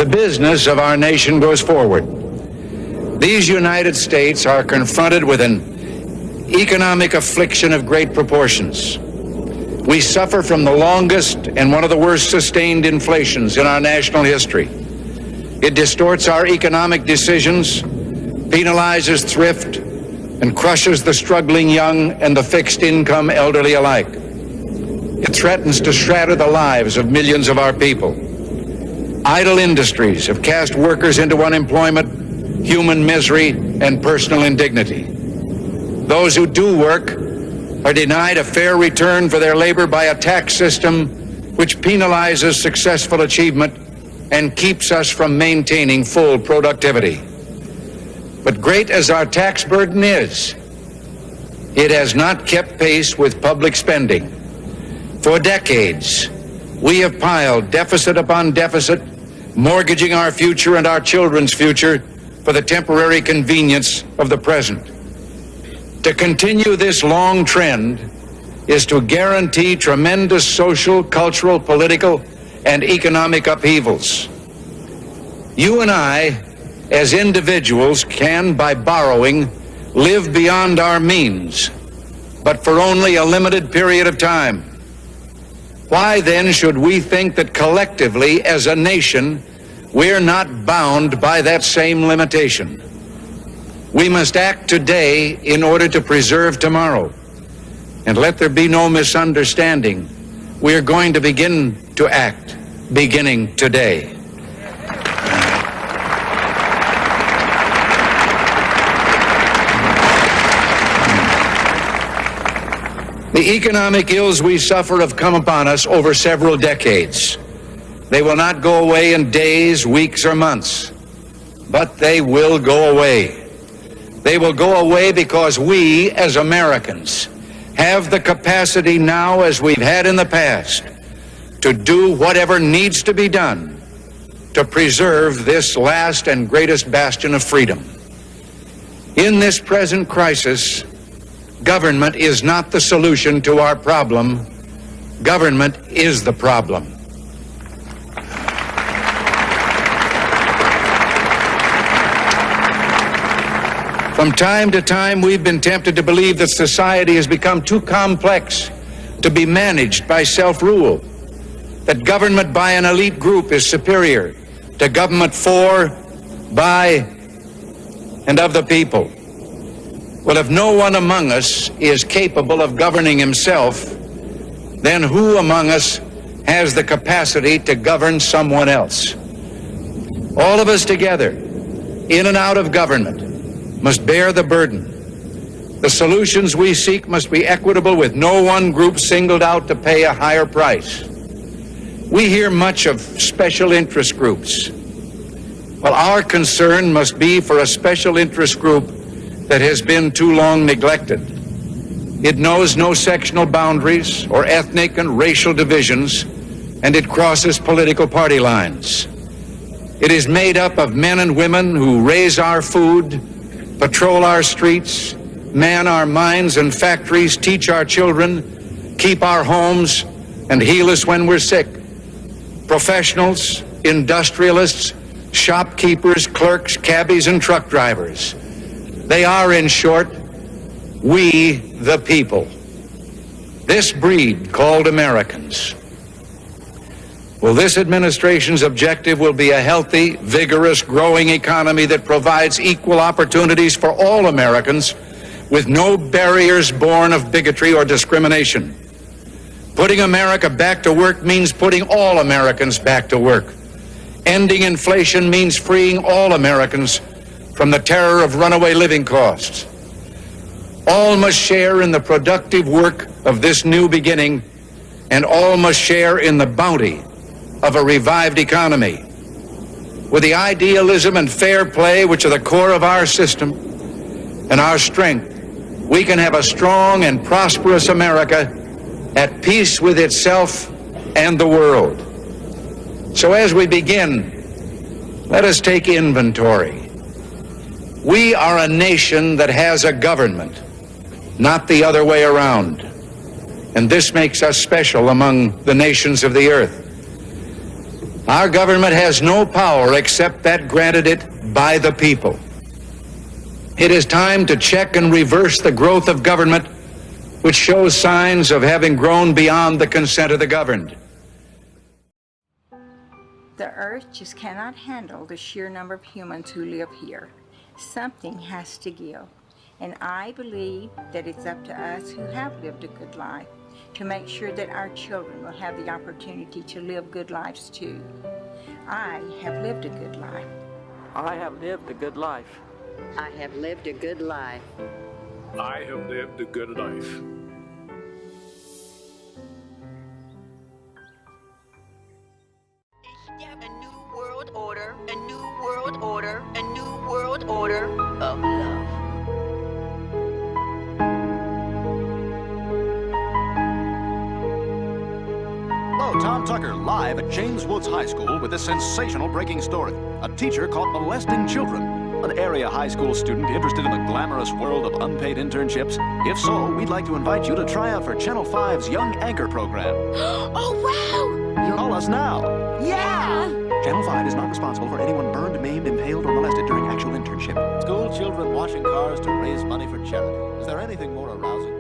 the business of our nation goes forward. These United States are confronted with an economic affliction of great proportions. We suffer from the longest and one of the worst sustained inflations in our national history. It distorts our economic decisions, penalizes thrift, and crushes the struggling young and the fixed-income elderly alike. It threatens to shatter the lives of millions of our people. Idle industries have cast workers into unemployment, human misery, and personal indignity. Those who do work are denied a fair return for their labor by a tax system which penalizes successful achievement and keeps us from maintaining full productivity. But great as our tax burden is, it has not kept pace with public spending. For decades, we have piled deficit upon deficit, mortgaging our future and our children's future for the temporary convenience of the present. To continue this long trend is to guarantee tremendous social, cultural, political, and economic upheavals. You and I, as individuals, can, by borrowing, live beyond our means, but for only a limited period of time. Why then should we think that collectively, as a nation, we're not bound by that same limitation? We must act today in order to preserve tomorrow. And let there be no misunderstanding. We're going to begin to act beginning today. The economic ills we suffer have come upon us over several decades. They will not go away in days, weeks, or months, but they will go away. They will go away because we, as Americans, have the capacity now, as we've had in the past, to do whatever needs to be done to preserve this last and greatest bastion of freedom. In this present crisis, government is not the solution to our problem. Government is the problem. From time to time, we've been tempted to believe that society has become too complex to be managed by self-rule, that government by an elite group is superior to government for, by, and of the people. Well, if no one among us is capable of governing himself, then who among us has the capacity to govern someone else? All of us together, in and out of government, must bear the burden. The solutions we seek must be equitable, with no one group singled out to pay a higher price. We hear much of special interest groups. Well, our concern must be for a special interest group that has been too long neglected. It knows no sectional boundaries or ethnic and racial divisions, and it crosses political party lines. It is made up of men and women who raise our food, patrol our streets, man our mines and factories, teach our children, keep our homes, and heal us when we're sick. Professionals, industrialists, shopkeepers, clerks, cabbies, and truck drivers. They are, in short, we the people. This breed called Americans. Well, this administration's objective will be a healthy, vigorous, growing economy that provides equal opportunities for all Americans with no barriers born of bigotry or discrimination. Putting America back to work means putting all Americans back to work. Ending inflation means freeing all Americans from the terror of runaway living costs. All must share in the productive work of this new beginning, and all must share in the bounty of a revived economy. With the idealism and fair play which are the core of our system and our strength, we can have a strong and prosperous America at peace with itself and the world. So as we begin, let us take inventory. We are a nation that has a government, not the other way around. And this makes us special among the nations of the earth. Our government has no power except that granted it by the people. It is time to check and reverse the growth of government, which shows signs of having grown beyond the consent of the governed. The earth just cannot handle the sheer number of humans who live here. Something has to give. And I believe that it's up to us who have lived a good life to make sure that our children will have the opportunity to live good lives too. I have lived a good life. I have lived a good life. I have lived a good life. I have lived a good life. A new world order, a new world order, a new world order of love. Hello, Tom Tucker, live at James Woods High School with this sensational breaking story. A teacher caught molesting children. An area high school student interested in the glamorous world of unpaid internships? If so, we'd like to invite you to try out for Channel 5's Young Anchor program. Oh, wow! Call us now. Yeah! Channel 5 is not responsible for anyone burned, maimed, impaled, or molested during actual internship. School children washing cars to raise money for charity. Is there anything more arousing?